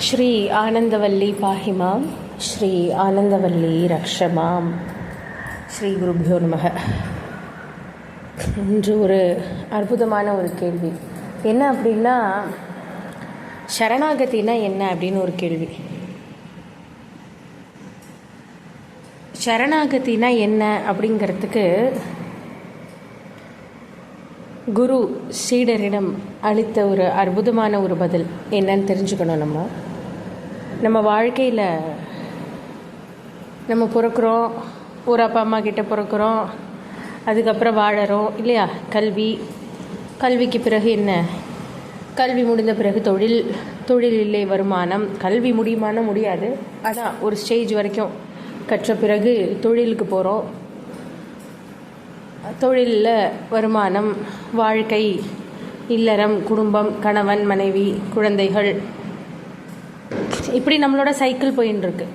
ஸ்ரீ ஆனந்தவல்லி பாஹிமாம், ஸ்ரீ ஆனந்தவல்லி ரக்ஷமாம். ஸ்ரீ குருபியோ நமக. இன்று ஒரு அற்புதமான ஒரு கேள்வி என்ன அப்படின்னா, சரணாகதினா என்ன அப்படின்னு ஒரு கேள்வி. சரணாகதினா என்ன அப்படிங்கிறதுக்கு குரு சீடரிடம் அளித்த ஒரு அற்புதமான ஒரு பதில் என்னன்னு தெரிஞ்சுக்கணும். நம்ம வாழ்க்கையில் நம்ம பிறக்கிறோம், ஒரு அப்பா அம்மா கிட்ட பிறக்கிறோம், அதுக்கப்புறம் வாழறோம் இல்லையா. கல்விக்கு பிறகு என்ன, கல்வி முடிந்த பிறகு தொழில் இல்லை வருமானம். கல்வி முடியாது, ஆனால் ஒரு ஸ்டேஜ் வரைக்கும் கற்ற பிறகு தொழிலுக்கு போகிறோம். தொழிலில் வருமானம், வாழ்க்கை, இல்லறம், குடும்பம், கணவன் மனைவி, குழந்தைகள், இப்படி நம்மளோட சைக்கிள் போயின்னு இருக்கு.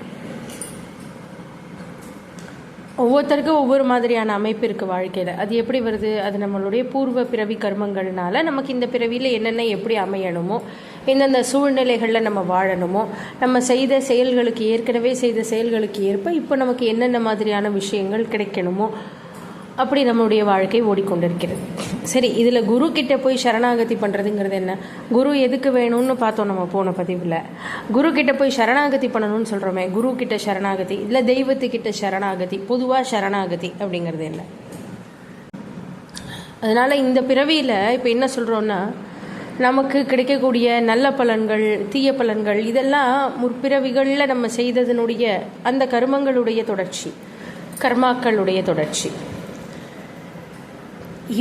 ஒவ்வொருத்தருக்கும் ஒவ்வொரு மாதிரியான அமைப்பு இருக்குது வாழ்க்கையில். அது எப்படி வருது? அது நம்மளுடைய பூர்வ பிறவி கர்மங்கள்னால நமக்கு இந்த பிறவியில் என்னென்ன எப்படி அமையணுமோ, எந்தெந்த சூழ்நிலைகளில் நம்ம வாழணுமோ, நம்ம ஏற்கனவே செய்த செயல்களுக்கு ஏற்ப இப்போ நமக்கு என்னென்ன மாதிரியான விஷயங்கள் கிடைக்கணுமோ அப்படி நம்மளுடைய வாழ்க்கை ஓடிக்கொண்டிருக்கிறது. சரி, இதில் குரு கிட்ட போய் சரணாகதி பண்ணுறதுங்கிறது என்ன? குரு எதுக்கு வேணும்னு பார்த்தோம் நம்ம போன பதிவில். குரு கிட்ட போய் சரணாகதி பண்ணணும்னு சொல்கிறோமே, குரு கிட்ட சரணாகதி இல்லை தெய்வத்துக்கிட்ட சரணாகதி, பொதுவாக சரணாகதி அப்படிங்கிறது என்ன? அதனால் இந்த பிறவியில் இப்போ என்ன சொல்கிறோன்னா, நமக்கு கிடைக்கக்கூடிய நல்ல பலன்கள், தீய பலன்கள், இதெல்லாம் முற்பிறவிகளில் நம்ம செய்ததனுடைய அந்த கர்மங்களுடைய தொடர்ச்சி, கர்மாக்களுடைய தொடர்ச்சி.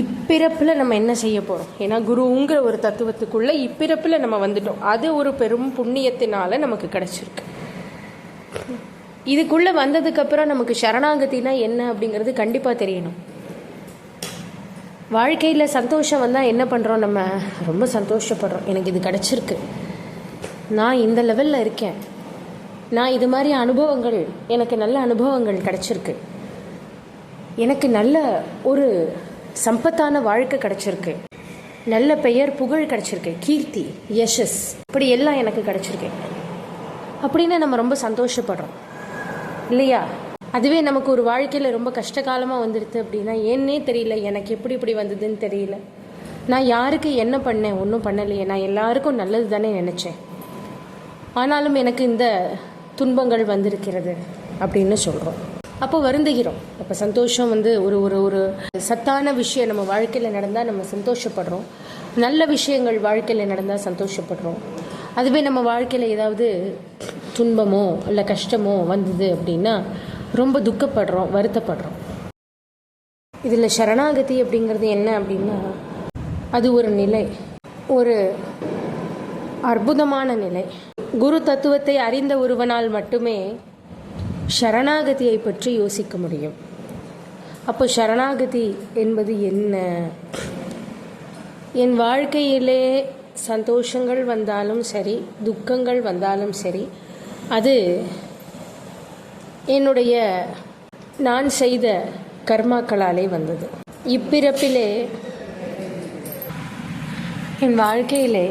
இப்பிறப்பில் நம்ம என்ன செய்ய போகிறோம்? ஏன்னா குருங்கிற ஒரு தத்துவத்துக்குள்ளே இப்பிறப்பில் நம்ம வந்துட்டோம். அது ஒரு பெரும் புண்ணியத்தினால நமக்கு கிடச்சிருக்கு. இதுக்குள்ளே வந்ததுக்கப்புறம் நமக்கு சரணாகதினா என்ன அப்படிங்கிறது கண்டிப்பாக தெரியணும். வாழ்க்கையில் சந்தோஷம் வந்தால் என்ன பண்ணுறோம்? நம்ம ரொம்ப சந்தோஷப்படுறோம். எனக்கு இது கிடச்சிருக்கு, நான் இந்த லெவலில் இருக்கேன், நான் இது மாதிரி அனுபவங்கள், எனக்கு நல்ல அனுபவங்கள் கிடச்சிருக்கு, எனக்கு நல்ல ஒரு சம்பத்தான வாழ்க்கை கிடச்சிருக்கு, நல்ல பெயர் புகழ் கிடச்சிருக்கு, கீர்த்தி யஷஸ், இப்படி எல்லாம் எனக்கு கிடச்சிருக்கு அப்படின்னு நம்ம ரொம்ப சந்தோஷப்படுறோம் இல்லையா. அதுவே நமக்கு ஒரு வாழ்க்கையில் ரொம்ப கஷ்டகாலமாக வந்துடுது அப்படின்னா, ஏன்னே தெரியல, எனக்கு இப்படி வந்ததுன்னு தெரியல, நான் யாருக்கு என்ன பண்ணேன், ஒன்றும் பண்ணலையே, நான் எல்லாருக்கும் நல்லது தானே நினச்சேன், ஆனாலும் எனக்கு இந்த துன்பங்கள் வந்திருக்கிறது அப்படின்னு சொல்கிறோம். அப்போ வருந்துகிறோம். அப்போ சந்தோஷம் ஒரு ஒரு ஒரு சத்தான விஷயம் நம்ம வாழ்க்கையில் நடந்தால் நம்ம சந்தோஷப்படுறோம், நல்ல விஷயங்கள் வாழ்க்கையில் நடந்தால் சந்தோஷப்படுறோம். அதுவே நம்ம வாழ்க்கையில் ஏதாவது துன்பமோ இல்லை கஷ்டமோ வந்தது அப்படின்னா ரொம்ப துக்கப்படுறோம், வருத்தப்படுறோம். இதில் சரணாகதி அப்படிங்கிறது என்ன அப்படின்னா, அது ஒரு நிலை, ஒரு அற்புதமான நிலை. குரு தத்துவத்தை அறிந்த ஒருவனால் மட்டுமே சரணாகதியை பற்றி யோசிக்க முடியும். அப்போ சரணாகதி என்பது என்ன? என் வாழ்க்கையிலே சந்தோஷங்கள் வந்தாலும் சரி, துக்கங்கள் வந்தாலும் சரி, அது என்னுடைய நான் செய்த கர்மாக்களாலே வந்தது. இப்பிறப்பிலே என் வாழ்க்கையிலே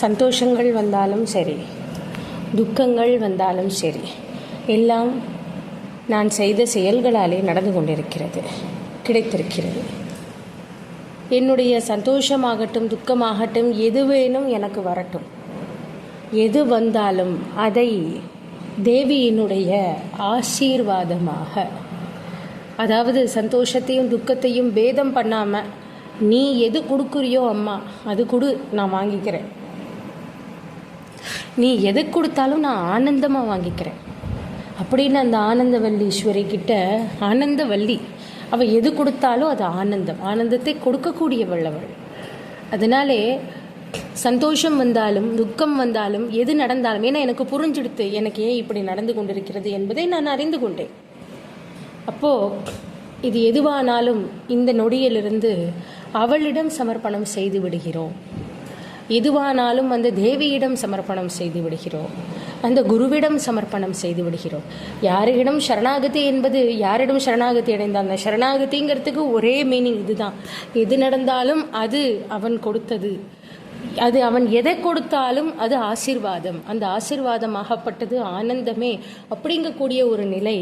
சந்தோஷங்கள் வந்தாலும் சரி, துக்கங்கள் வந்தாலும் சரி, எல்லாம் நான் செய்த செயல்களாலே நடந்து கொண்டிருக்கிறது, கிடைத்திருக்கிறது. என்னுடைய சந்தோஷமாகட்டும் துக்கமாகட்டும் எது வேணும் எனக்கு வரட்டும், எது வந்தாலும் அதை தேவியினுடைய ஆசீர்வாதமாக, அதாவது சந்தோஷத்தையும் துக்கத்தையும் பேதம் பண்ணாமல், நீ எது கொடுக்குறியோ அம்மா அது கொடு, நான் வாங்கிக்கிறேன், நீ எது கொடுத்தாலும் நான் ஆனந்தமாக வாங்கிக்கிறேன் அப்படின்னு அந்த ஆனந்தவல்லி ஈஸ்வரி கிட்ட, ஆனந்தவல்லி அவள் எது கொடுத்தாலும் அது ஆனந்தத்தை கொடுக்கக்கூடியவள் அவள். அதனாலே சந்தோஷம் வந்தாலும் துக்கம் வந்தாலும் எது நடந்தாலும், ஏன்னா எனக்கு புரிஞ்சுடுத்து எனக்கு ஏன் இப்படி நடந்து கொண்டிருக்கிறது என்பதை நான் அறிந்து கொண்டேன். அப்போது இது எதுவானாலும் இந்த நொடியிலிருந்து அவளிடம் சமர்ப்பணம் செய்து விடுகிறோம். எதுவானாலும் அந்த தேவியிடம் சமர்ப்பணம் செய்து விடுகிறோம், அந்த குருவிடம் சமர்ப்பணம் செய்து விடுகிறோம். யாரிடம் சரணாகதி என்பது, யாரிடம் சரணாகதி அடைந்தால், அந்த சரணாகதிங்கிறதுக்கு ஒரே மீனிங் இதுதான். எது நடந்தாலும் அது அவன் கொடுத்தது, அது அவன் எதை கொடுத்தாலும் அது ஆசீர்வாதம், அந்த ஆசீர்வாதமாகப்பட்டது ஆனந்தமே அப்படிங்கக்கூடிய ஒரு நிலை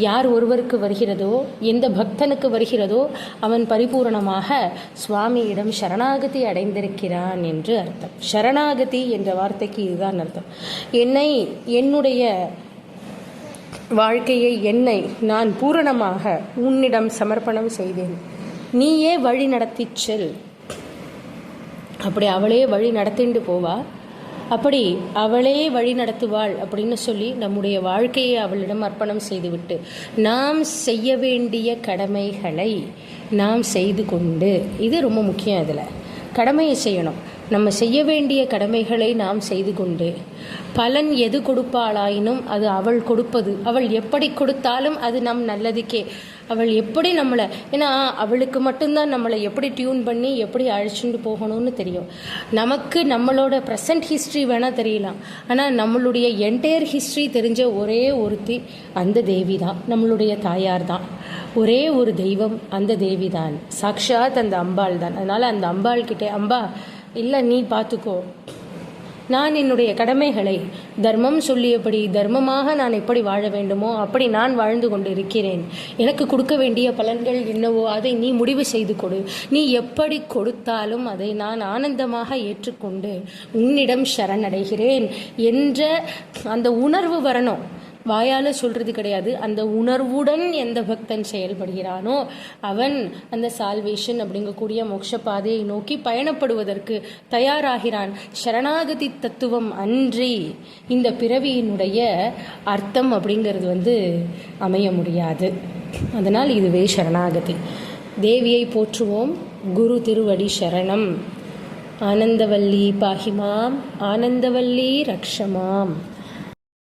யார் ஒருவருக்கு வருகிறதோ, எந்த பக்தனுக்கு வருகிறதோ, அவன் பரிபூரணமாக சுவாமியிடம் சரணாகதி அடைந்திருக்கிறான் என்று அர்த்தம். சரணாகதி என்ற வார்த்தைக்கு இதுதான் அர்த்தம். என்னுடைய வாழ்க்கையை நான் பூரணமாக உன்னிடம் சமர்ப்பணம் செய்தேன், நீயே வழி நடத்திச் செல். அப்படி அவளே வழி நடத்திண்டு போவா. அப்படி அவளே வழி நடத்துவாள் அப்படின்னு சொல்லி நம்முடைய வாழ்க்கையை அவளிடம் அர்ப்பணம் செய்துவிட்டு நாம் செய்ய வேண்டிய கடமைகளை நாம் செய்து கொண்டு, இது ரொம்ப முக்கியம். இதில் கடமையை செய்யணும். நம்ம செய்ய வேண்டிய கடமைகளை நாம் செய்து கொண்டு பலன் எது கொடுப்பாளாயினும் அது அவள் கொடுப்பது. அவள் எப்படி கொடுத்தாலும் அது நம் நல்லதுக்கே. அவள் எப்படி நம்மளை, ஏன்னா அவளுக்கு மட்டும்தான் நம்மளை எப்படி டியூன் பண்ணி எப்படி அழைச்சிட்டு போகணும்னு தெரியும். நமக்கு நம்மளோட ப்ரெசன்ட் ஹிஸ்ட்ரி வேணால் தெரியலாம், ஆனால் நம்மளுடைய என்டையர் ஹிஸ்ட்ரி தெரிஞ்ச ஒரே ஒருத்தி அந்த தேவி தான், நம்மளுடைய தாயார் தான். ஒரே ஒரு தெய்வம் அந்த தேவி தான், சாக்ஷாத் அந்த அம்பாள் தான். அதனால் அந்த அம்பாள் கிட்டே, அம்பா இல்லை நீ பார்த்துக்கோ, நான் என்னுடைய கடமைகளை தர்மம் சொல்லியபடி தர்மமாக நான் எப்படி வாழ வேண்டுமோ அப்படி நான் வாழ்ந்து கொண்டு இருக்கிறேன். எனக்கு கொடுக்க வேண்டிய பலன்கள் என்னவோ அதை நீ முடிவு செய்து கொடு. நீ எப்படி கொடுத்தாலும் அதை நான் ஆனந்தமாக ஏற்றுக்கொண்டு உன்னிடம் சரணடைகிறேன் என்ற அந்த உணர்வு வரணும். வாயால் சொல்கிறது கிடையாது. அந்த உணர்வுடன் எந்த பக்தன் செயல்படுகிறானோ அவன் அந்த சால்வேஷன் அப்படிங்கக்கூடிய மோட்ச பாதையை நோக்கி பயணப்படுவதற்கு தயாராகிறான். சரணாகதி தத்துவம் அன்றி இந்த பிறவியினுடைய அர்த்தம் அப்படிங்கிறது அமைய முடியாது. அதனால் இதுவே சரணாகதி. தேவியை போற்றுவோம். குரு திருவடி சரணம். ஆனந்தவல்லி பாஹிமாம், ஆனந்தவல்லி ரக்ஷமாம்.